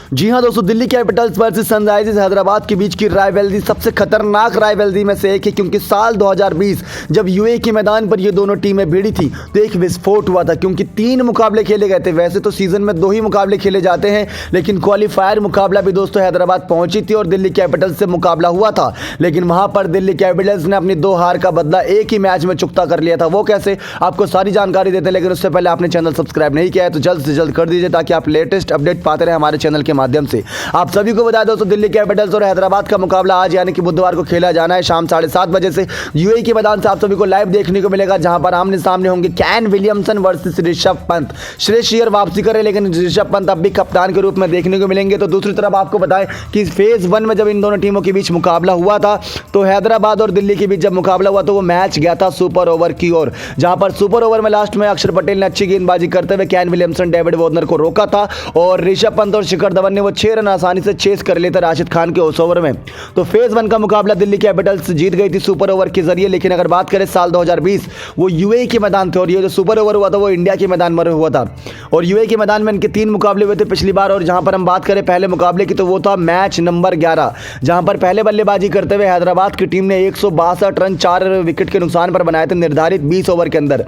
जी हाँ दोस्तों, Delhi Capitals versus Sunrisers Hyderabad के बीच की राइवलरी सबसे खतरनाक राइवलरी में से एक है, क्योंकि साल 2020 जब यूएई के मैदान पर ये दोनों टीमें भिड़ी थी तो एक विस्फोट हुआ था, क्योंकि 3 मुकाबले खेले गए थे। वैसे तो सीजन में 2 ही मुकाबले खेले जाते हैं, लेकिन क्वालिफायर मुकाबला भी दोस्तों हैदराबाद पहुंची थी और दिल्ली कैपिटल्स से मुकाबला हुआ था। लेकिन वहां पर दिल्ली कैपिटल्स ने अपनी 2 हार का बदला एक ही मैच में चुकता कर लिया था। वो कैसे, आपको सारी जानकारी देते हैं, लेकिन उससे पहले आपने चैनल सब्सक्राइब नहीं किया है तो जल्द से जल्द कर दीजिए, ताकि आप लेटेस्ट अपडेट पाते रहे हमारे चैनल के माध्यम से। आप सभी को बता दो, दिल्ली कैपिटल्स और हैदराबाद का मुकाबला आज यानी कि बुधवार को खेला जाना है शाम 7:30 बजे से यूएई के मैदान से। आप सभी को लाइव देखने को मिलेगा, जहां पर आमने सामने होंगे can Williamson versus Rishabh Pant. Shreyas Iyer वापसी करे, लेकिन ऋषभ पंत अब भी कप्तान के रूप में देखने को मिलेंगे। तो दूसरी तरफ आपको बताएं कि फेज 1 में जब इन दोनों टीमों के बीच मुकाबला हुआ था तो हैदराबाद और दिल्ली के बीच जब मुकाबला हुआ तो वो मैच गया था सुपर ओवर की ओर, जहां पर सुपर ओवर में लास्ट में अक्षर पटेल ने अच्छी गेंदबाजी करते हुए कैन विलियमसन, डेविड वॉर्नर को रोका था और ऋषभ पंत और शिखर धवन ने वो 6 रन आसानी से चेस कर लिए थे राशिद खान के उस ओवर में। तो फेज 1 का मुकाबला दिल्ली कैपिटल्स जीत गई थी सुपर ओवर के जरिए। लेकिन अगर बात करें साल 2020, वो यूएई के मैदान थे और ये जो सुपर ओवर हुआ था वो इंडिया के मैदान में हुआ था। और यूएई के मैदान में इनके 3 मुकाबले हुए थे पिछली बार। और जहां पर हम बात करें पहले मुकाबले की तो वो था मैच नंबर 11, जहां पर पहले बल्लेबाजी करते हुए हैदराबाद की टीम ने 162 रन 4 विकेट के नुकसान पर बनाए थे निर्धारित 20 ओवर के अंदर।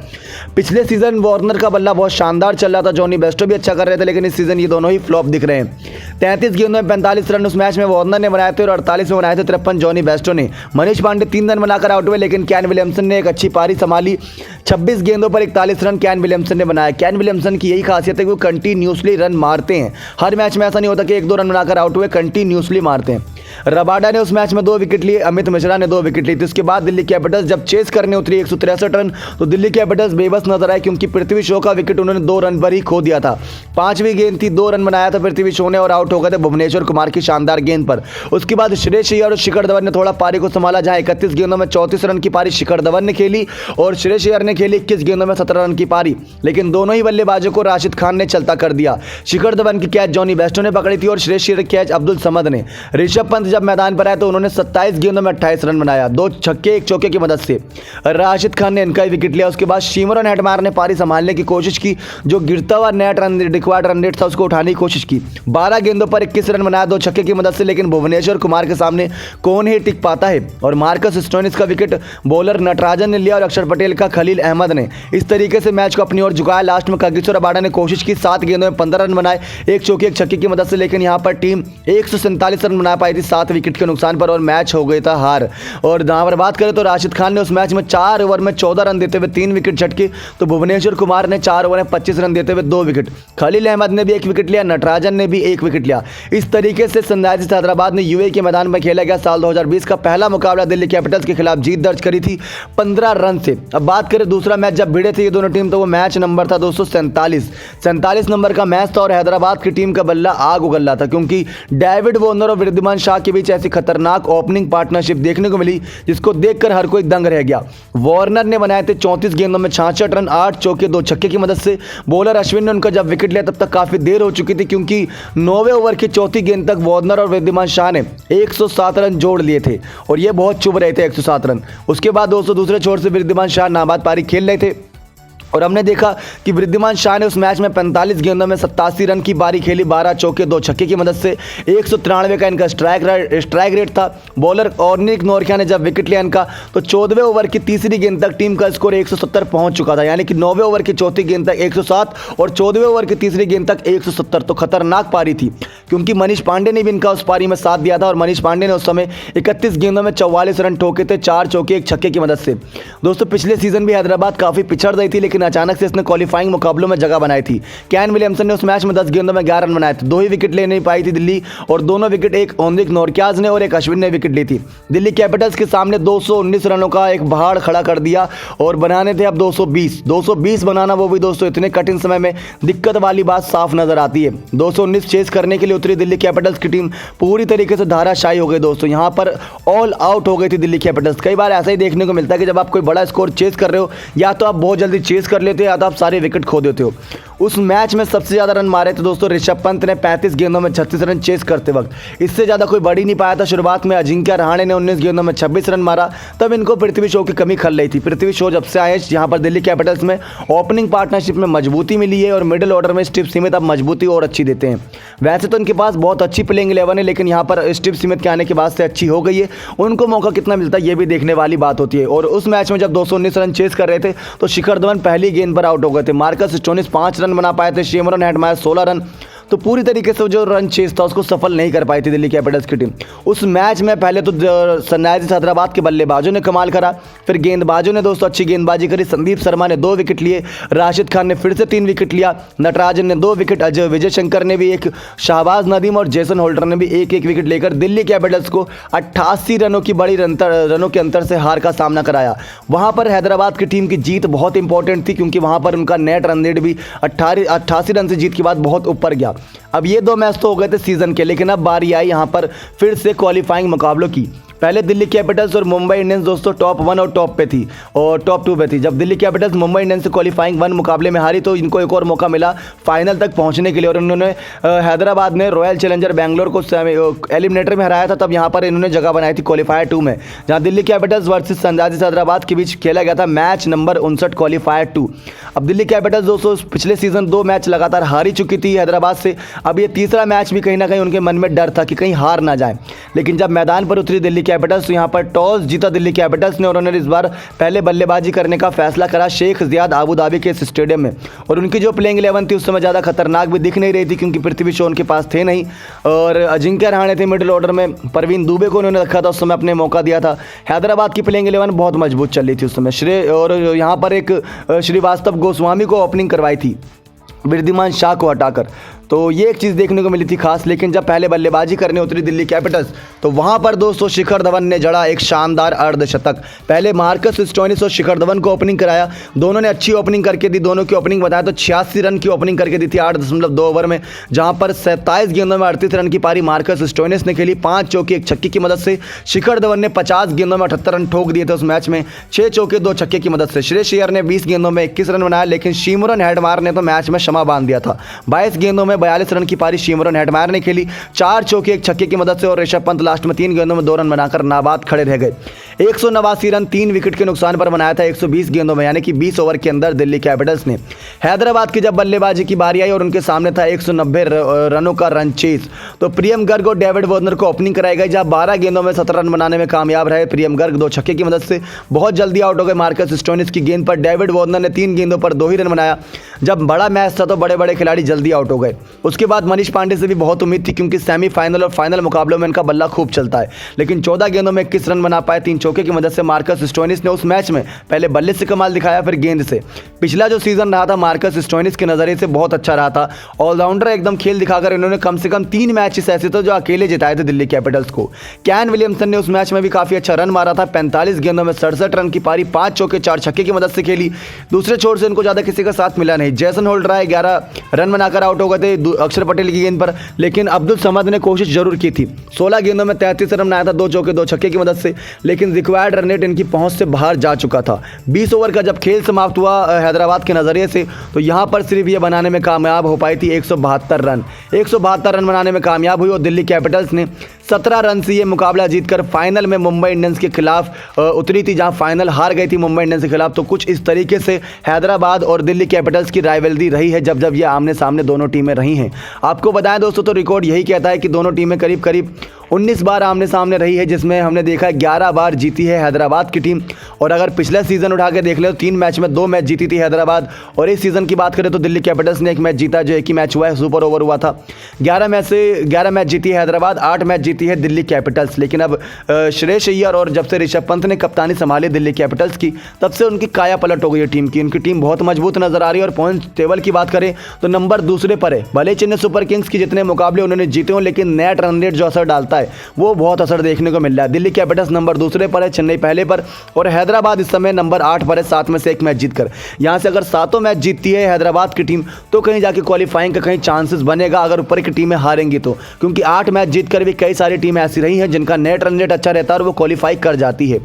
पिछले सीजन वार्नर का बल्ला बहुत शानदार चल रहा था, जॉनी बेस्टो भी अच्छा कर रहे थे, लेकिन इस सीजन ये दोनों ही फ्लॉप दिख रहे हैं। 33 गेंदों में 45 रन उस मैच में वार्नर ने बनाए थे और 48 में बनाए थे 53 जॉनी बेस्टो ने। मनीष पांडे 3 रन बनाकर आउट हुए, लेकिन कैन विलियमसन ने एक अच्छी पारी संभाली। 26 गेंदों पर 41 रन कैन विलियमसन ने बनाया। कैन विलियमसन की यही खासियत है कि वो कंटिन्यूसली रन मारते हैं। हर मैच में ऐसा नहीं होता कि 1-2 रन बनाकर आउट हुए, कंटिन्यूसली मारते हैं। रबाडा ने उस मैच में 2 विकेट लिए, अमित मिश्रा ने 2 विकेट ली थी। उसके बाद दिल्ली कैपिटल्स जब चेस करने उतरी 163 रन, तो दिल्ली कैपिटल्स बेबस नजर आए, क्योंकि पृथ्वी शॉ का विकेट उन्होंने 2 रन पर ही खो दिया था। 5वीं गेंद थी, 2 रन बनाया था पृथ्वी शॉ ने और आउट हो गए थे भुवनेश्वर कुमार की शानदार गेंद पर। उसके बाद श्रेयस अय्यर और शिखर धवन ने थोड़ा पारी को संभाला, जहां 31 गेंदों में 34 रन की पारी शिखर धवन ने खेली और श्रेयस अय्यर ने खेली 21 गेंदों में 17 रन की पारी। लेकिन दोनों ही बल्लेबाजों को राशिद खान ने चलता कर दिया। शिखर धवन की कैच जॉनी बेस्टो ने पकड़ी थी और श्रेयस अय्यर की कैच अब्दुल समद ने। ऋषभ पंत जब मैदान पर आए तो उन्होंने 27 गेंदों में 28 रन बनाया, 2 छक्के 1 चौके की मदद से। राशिद खान ने इनका ही विकेट लिया। उसके बाद शिमरन हेटमायर ने पारी संभालने की कोशिश की, जो गिरता हुआ net run required run rate था उसको उठाने की कोशिश की। 12 गेंदों पर 21 रन बनाया 2 छक्के की मदद से, लेकिन भुवनेश्वर कुमार के सामने कौन ही टिक पाता है। और मार्कस स्टोइनिस का विकेट बॉलर नटराजन ने लिया और अक्षर पटेल का खलील अहमद ने। इस तरीके से मैच को अपनी ओर झुकाया। लास्ट में कागिसो रबाडा ने कोशिश की, 7 गेंदों में 15 रन बनाए, 1 चौके 1 छक्के की मदद से, लेकिन यहां पर टीम 147 रन बना पाई थी 7 विकेट के नुकसान पर और मैच हो गई था हार। और जहां पर बात करें तो राशिद खान ने उस मैच में 4 ओवर में 14 रन देते हुए 3 विकेट झटके, तो भुवनेश्वर कुमार ने 4 ओवर में 25 रन देते हुए 2 विकेट। खलील अहमद ने भी 1 विकेट लिया, नटराजन ने भी 1 विकेट लिया। इस तरीके से सनराइजर्स हैदराबाद ने यूएई के मैदान में खेला गया साल 2020 का पहला मुकाबला दिल्ली कैपिटल्स के खिलाफ जीत दर्ज करी थी 15 रन से। अब बात करें दूसरा मैच जब भिड़े थे ये दोनों टीम, तो वो मैच नंबर था 247 नंबर का मैच था और हैदराबाद की टीम का बल्ला आग उगल रहा था, क्योंकि डेविड वॉर्नर और वृद्धिमान शाह के बीच ऐसी खतरनाक ओपनिंग पार्टनरशिप देखने को मिली जिसको देखकर हर कोई दंग रह गया। वार्नर ने बनाए थे 34 गेंदों में 66 रन 8 चौके 2 छक्के की मदद से। बॉलर अश्विन ने उनका जब विकेट लिया तब तक काफी देर हो चुकी थी, क्योंकि 9वें ओवर की चौथी गेंद तक वार्नर और वृद्धिमान शाह ने 107 रन जोड़ लिए थे और ये बहुत चुभ रहे थे 107 रन। उसके बाद दोस्तों दूसरे छोर से वृद्धिमान शाह नाबाद पारी खेल रहे थे और हमने देखा कि वृद्धिमान शाह ने उस मैच में 45 गेंदों में 87 रन की पारी खेली, 12 चौके 2 छक्के की मदद से। 193 का इनका स्ट्राइक रेट था। बॉलर ऑर्निक नोरकिया ने जब विकेट लिया इनका तो 14वें ओवर की तीसरी गेंद तक टीम का स्कोर 170 पहुंच चुका था, यानी कि 9वें ओवर की चौथी गेंद तक 107 और 14वें ओवर की तीसरी गेंद तक 170। तो खतरनाक पारी थी, क्योंकि मनीष पांडे ने भी इनका उस पारी में साथ दिया था और मनीष पांडे ने उस समय 31 गेंदों में 44 रन ठोके थे 4 चौके 1 छक्के की मदद से। दोस्तों पिछले सीजन भी हैदराबाद काफी पिछड़ रही थी, लेकिन अचानक से इसने क्वालिफाइंग मुकाबलों में जगह बनाई थी। कैन विलियमसन ने उस मैच में 10 गेंदों में 11 रन बनाए थे। 2 ही विकेट ले नहीं पाई थी दिल्ली और दोनों विकेट एक ओनरिक नोरकियाज ने और एक अश्विन ने विकेट ली थी। दिल्ली कैपिटल्स के सामने 219 रनों का एक पहाड़ खड़ा कर दिया और बनाने थे अब 220 बनाना, वो भी दोस्तों इतने कठिन समय में दिक्कत वाली बात साफ नजर आती है। 219 चेस करने के लिए उतरी दिल्ली कैपिटल्स की टीम पूरी तरीके से धाराशायी हो गई दोस्तों। यहां पर ऑल आउट हो गई थी दिल्ली कैपिटल्स। कई बार ऐसा ही देखने को मिलता है कि जब आप कोई बड़ा स्कोर चेस कर रहे हो या तो आप बहुत जल्दी चेस कर लेते हो या तो आप सारे विकेट खो देते हो। उस मैच में सबसे ज़्यादा रन मारे थे दोस्तों ऋषभ पंत ने 35 गेंदों में 36 रन चेस करते वक्त। इससे ज़्यादा कोई बढ़ ही नहीं पाया था। शुरुआत में अजिंक्य रहाणे ने 19 गेंदों में 26 रन मारा, तब इनको पृथ्वी शॉ की कमी खल रही थी। पृथ्वी शॉ जब से आए यहाँ पर दिल्ली कैपिटल्स में ओपनिंग पार्टनरशिप में मजबूती मिली है और मिडिल ऑर्डर में स्टीव स्मिथ अब मजबूती और अच्छी देते हैं। वैसे तो इनके पास बहुत अच्छी प्लेइंग 11 है, लेकिन यहाँ पर स्टीव स्मिथ के आने के बाद से अच्छी हो गई है। उनको मौका कितना मिलता है ये भी देखने वाली बात होती है। और उस मैच में जब 219 रन चेस कर रहे थे तो शिखर धवन पहली गेंद पर आउट हो गए थे। मार्कस स्टोइनिस 5 रन बना पाए थे, शिमरन हेटमायर 16 रन। तो पूरी तरीके से जो रन चेस था उसको सफल नहीं कर पाई थी दिल्ली कैपिटल्स की टीम। उस मैच में पहले तो सनराइजर्स हैदराबाद के बल्लेबाजों ने कमाल करा, फिर गेंदबाजों ने दोस्तों अच्छी गेंदबाजी करी। संदीप शर्मा ने 2 विकेट लिए, राशिद खान ने फिर से 3 विकेट लिया, नटराजन ने 2 विकेट, अजय विजय शंकर ने भी एक, शाहबाज नदीम और जेसन होल्डर ने भी एक विकेट लेकर दिल्ली कैपिटल्स को 88 रनों की बड़ी रनों के अंतर से हार का सामना कराया। वहां पर हैदराबाद की टीम की जीत बहुत इंपॉर्टेंट थी, क्योंकि वहां पर उनका नेट रन रेट भी 88 रन से जीत के बाद बहुत ऊपर गया। अब ये 2 मैच तो हो गए थे सीजन के, लेकिन अब बारी आई यहाँ पर फिर से क्वालिफाइंग मुकाबलों की। पहले दिल्ली कैपिटल्स और मुंबई इंडियंस दोस्तों टॉप 1 और टॉप पे थी और टॉप 2 पे थी। जब दिल्ली कैपिटल्स मुंबई इंडियंस से क्वालिफाइंग 1 मुकाबले में हारी तो इनको एक और मौका मिला फाइनल तक पहुंचने के लिए, और उन्होंने हैदराबाद ने रॉयल चैलेंजर बेंगलोर को एलिमिनेटर में हराया था। तब यहाँ पर इन्होंने जगह बनाई थी क्वालिफायर 2 में, जहाँ Delhi Capitals versus Sunrisers Hyderabad के बीच खेला गया था मैच नंबर 59 क्वालिफायर 2। अब दिल्ली कैपिटल्स दोस्तों पिछले सीजन 2 मैच लगातार हारी चुकी थी हैदराबाद से। अब ये तीसरा मैच भी कहीं ना कहीं उनके मन में डर था कि कहीं हार ना जाए, लेकिन जब मैदान पर उतरी दिल्ली कैपिटल्स तो यहाँ पर टॉस जीता दिल्ली कैपिटल्स ने और उन्होंने इस बार पहले बल्लेबाजी करने का फैसला करा शेख ज़ियाद अबू धाबी के स्टेडियम में। और उनकी जो प्लेइंग 11 थी उस समय ज़्यादा खतरनाक भी दिख नहीं रही थी, क्योंकि पृथ्वी शॉ उनके पास थे नहीं और अजिंक्य रहाणे थे मिडिल ऑर्डर में। परवीन दुबे को उन्होंने रखा था, उस समय अपने मौका दिया था। हैदराबाद की प्लेइंग 11 बहुत मजबूत चल रही थी उस समय। और यहाँ पर एक श्रीवास्तव गोस्वामी को ओपनिंग करवाई थी वृद्धिमान शाह को हटाकर, तो ये एक चीज़ देखने को मिली थी खास। लेकिन जब पहले बल्लेबाजी करने उतरी दिल्ली कैपिटल्स तो वहां पर दोस्तों शिखर धवन ने जड़ा एक शानदार अर्धशतक। पहले मार्कस स्टोइनिस और शिखर धवन को ओपनिंग कराया, दोनों ने अच्छी ओपनिंग करके दी। दोनों की ओपनिंग बताया तो 86 रन की ओपनिंग करके दी थी 8.2 ओवर में, जहां पर 27 गेंदों में 38 रन की पारी मार्कस स्टोइनिस ने खेली। 5 चौके 1 छक्के की मदद से शिखर धवन ने 50 गेंदों में 78 रन ठोक दिए थे उस मैच में, 6 चौके 2 छक्के की मदद से। श्रेयस अय्यर ने 20 गेंदों में 21 रन बनाया, लेकिन शिमरन हेटमायर ने तो मैच में क्षमा बांध दिया था। 22 गेंदों में 42 रन की पारी शिमरन हेटमायर ने खेली, 4 चौके 1 छक्के की मदद से, और ऋषभ पंत लास्ट में 3 गेंदों में 2 रन बनाकर नाबाद खड़े रह गए। 189 रन 3 विकेट के नुकसान पर बनाया था 120 गेंदों में, यानी कि 20 ओवर के अंदर दिल्ली कैपिटल्स ने। हैदराबाद की जब बल्लेबाजी की बारी आई और उनके सामने था 190 रनों का रन चेस, तो प्रियम गर्ग और डेविड वार्नर को ओपनिंग कराई गई, जहां 12 गेंदों में 17 रन बनाने में कामयाब रहे प्रियम गर्ग 2 छक्के की मदद से। बहुत जल्दी आउट हो गए मार्कस स्टोइनिस की गेंद पर। डेविड वार्नर ने 3 गेंदों पर 2 ही रन बनाया। जब बड़ा मैच था तो बड़े बड़े खिलाड़ी जल्दी आउट हो गए। उसके बाद मनीष पांडे से भी बहुत उम्मीद थी, क्योंकि सेमीफाइनल और फाइनल मुकाबलों में इनका बल्ला खूब चलता है, लेकिन 14 गेंदों में 21 रन बना पाए 3 चौके की मदद से। मार्कस स्टोइनिस ने उस मैच में पहले बल्ले से कमाल दिखाया, फिर गेंद से। पिछला जो सीजन रहा था मार्कस स्टोइनिस के नजरिए से बहुत अच्छा रहा था। ऑलराउंडर एकदम खेल दिखाकर इन्होंने कम से कम 3 मैचेस ऐसे थे जो अकेले जिताए थे दिल्ली कैपिटल्स को। कैन विलियमसन ने उस मैच में भी काफी अच्छा रन मारा था, 45 गेंदों में 67 रन की पारी 5 चौके 4 छक्के की मदद से खेली। दूसरे छोर से इनको ज्यादा किसी का साथ मिला नहीं। जैसन होल्डर 11 रन बनाकर आउट हो गए थे अक्षर पटेल की गेंद पर, लेकिन अब्दुल समद ने कोशिश जरूर की थी। 16 गेंदों में 33 रन बनाया था 2 चौके 2 छक्के की मदद से, लेकिन रिक्वायर्ड रन रेट इनकी पहुंच से बाहर जा चुका था। 20 ओवर का जब खेल समाप्त हुआ हैदराबाद के नजरिए से, तो यहां पर सिर्फ ये बनाने में कामयाब हो पाई थी 172 रन। 172 रन बनाने में कामयाब हुई और दिल्ली कैपिटल्स ने 17 रन से ये मुकाबला जीतकर फाइनल में मुंबई इंडियंस के खिलाफ उतरी थी, जहां फाइनल हार गई थी मुंबई इंडियंस के खिलाफ। तो कुछ इस तरीके से हैदराबाद और दिल्ली कैपिटल्स की राइवलरी रही है जब जब ये आमने सामने दोनों टीमें रही हैं। आपको बताएं दोस्तों, तो रिकॉर्ड यही कहता है कि दोनों टीमें करीब करीब 19 बार आमने सामने रही है, जिसमें हमने देखा 11 बार जीती है हैदराबाद की टीम। और अगर पिछला सीजन उठा के देख ले तो 3 मैच में 2 मैच जीती थी हैदराबाद, और इस सीजन की बात करें तो दिल्ली कैपिटल्स ने 1 मैच जीता, जो एक ही मैच हुआ है, सुपर ओवर हुआ था। 11 मैच जीती है हैदराबाद, 8 मैच जीती है दिल्ली कैपिटल्स। लेकिन अब श्रेयस अय्यर और जब से ऋषभ पंत ने कप्तानी संभाली दिल्ली कैपिटल्स की, तब से उनकी काया पलट हो गई है टीम की। उनकी टीम बहुत मजबूत नजर आ रही है और पॉइंट टेबल की बात करें तो नंबर 2 पर है। भले चेन्नई सुपर किंग्स की जितने मुकाबले उन्होंने जीते हो, लेकिन नेट रन रेट जो असर डालता है वो बहुत असर देखने को मिल रहा है। दिल्ली कैपिटल्स नंबर 2 पर है, चेन्नई पहले पर, और हैदराबाद इस समय नंबर 8 पर है, 7 में से 1 मैच जीतकर। यहां से अगर 7 मैच जीतती है हैदराबाद की टीम तो कहीं जाके क्वालिफाइंग का कहीं चांसेस बनेगा, अगर ऊपर की टीमें हारेंगी तो, क्योंकि 8 मैच जीतकर भी कई सारी टीमें ऐसी रही हैं जिनका नेट रन रेट अच्छा रहता है और वो क्वालिफाई कर जाती है।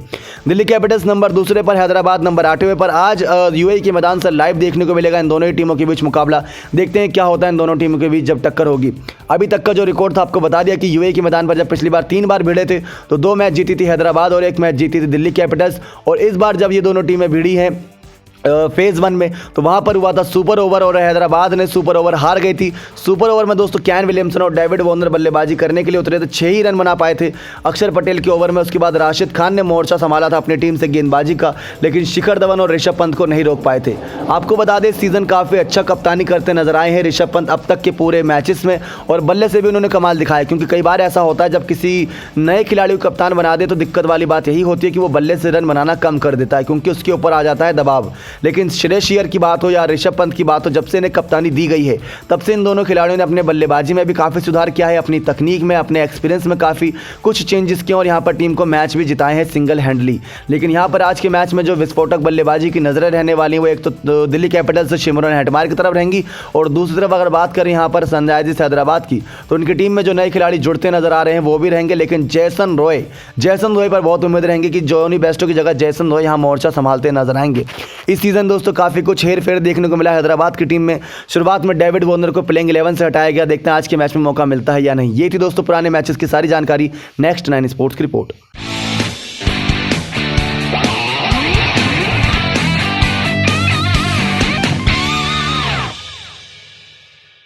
दिल्ली कैपिटल्स नंबर दूसरे पर, हैदराबाद नंबर 8वें पर। आज यूएई के मैदान से लाइव देखने को मिलेगा इन दोनों ही टीमों के बीच मुकाबला। देखते हैं क्या होता है इन दोनों टीमों के बीच जब टक्कर होगी। अभी तक का जो रिकॉर्ड था आपको बता दिया कि यूएई के मैदान पर जब पिछली बार 3 बार भिड़े थे तो 2 मैच जीती थी हैदराबाद और 1 मैच जीती थी दिल्ली कैपिटल्स। और इस बार जब ये दोनों टीमें भिड़ी हैं फेज़ 1 में तो वहाँ पर हुआ था सुपर ओवर और हैदराबाद ने सुपर ओवर हार गई थी। सुपर ओवर में दोस्तों कैन विलियमसन और डेविड वॉर्नर बल्लेबाजी करने के लिए उतरे थे, 6 ही रन बना पाए थे अक्षर पटेल के ओवर में। उसके बाद राशिद खान ने मोर्चा संभाला था अपनी टीम से गेंदबाजी का, लेकिन शिखर धवन और ऋषभ पंत को नहीं रोक पाए थे। आपको बता दें सीज़न काफ़ी अच्छा कप्तानी करते नजर आए हैं ऋषभ पंत अब तक के पूरे मैचेस में, और बल्ले से भी उन्होंने कमाल दिखाया। क्योंकि कई बार ऐसा होता है जब किसी नए खिलाड़ी को कप्तान बना दे तो दिक्कत वाली बात यही होती है कि वो बल्ले से रन बनाना कम कर देता है क्योंकि उसके ऊपर आ जाता है दबाव। लेकिन श्रेयस अय्यर की बात हो या ऋषभ पंत की बात हो, जब से इन्हें कप्तानी दी गई है तब से इन दोनों खिलाड़ियों ने अपने बल्लेबाजी में भी काफ़ी सुधार किया है, अपनी तकनीक में, अपने एक्सपीरियंस में काफ़ी कुछ चेंजेस किए और यहाँ पर टीम को मैच भी जिताए हैं सिंगल हैंडली। लेकिन यहाँ पर आज के मैच में जो विस्फोटक बल्लेबाजी की नजरें रहने वाली वो एक तो दिल्ली कैपिटल्स से सिमरन हेटमायर की तरफ रहेंगी, और दूसरी तरफ अगर बात करें यहाँ पर सनराइजर्स हैदराबाद की तो उनकी टीम में जो नए खिलाड़ी जुड़ते नजर आ रहे हैं वो भी रहेंगे। लेकिन जेसन रॉय पर बहुत उम्मीद रहेंगी कि जॉनी बेस्टो की जगह जेसन रॉय यहाँ मोर्चा संभालते नजर आएंगे। इस सीजन दोस्तों काफ़ी कुछ हेर फेर देखने को मिला हैदराबाद की टीम में। शुरुआत में डेविड वॉर्नर को प्लेइंग 11 से हटाया गया, देखते हैं आज के मैच में मौका मिलता है या नहीं। ये थी दोस्तों पुराने मैचेस की सारी जानकारी। नेक्स्ट 9 स्पोर्ट्स की रिपोर्ट।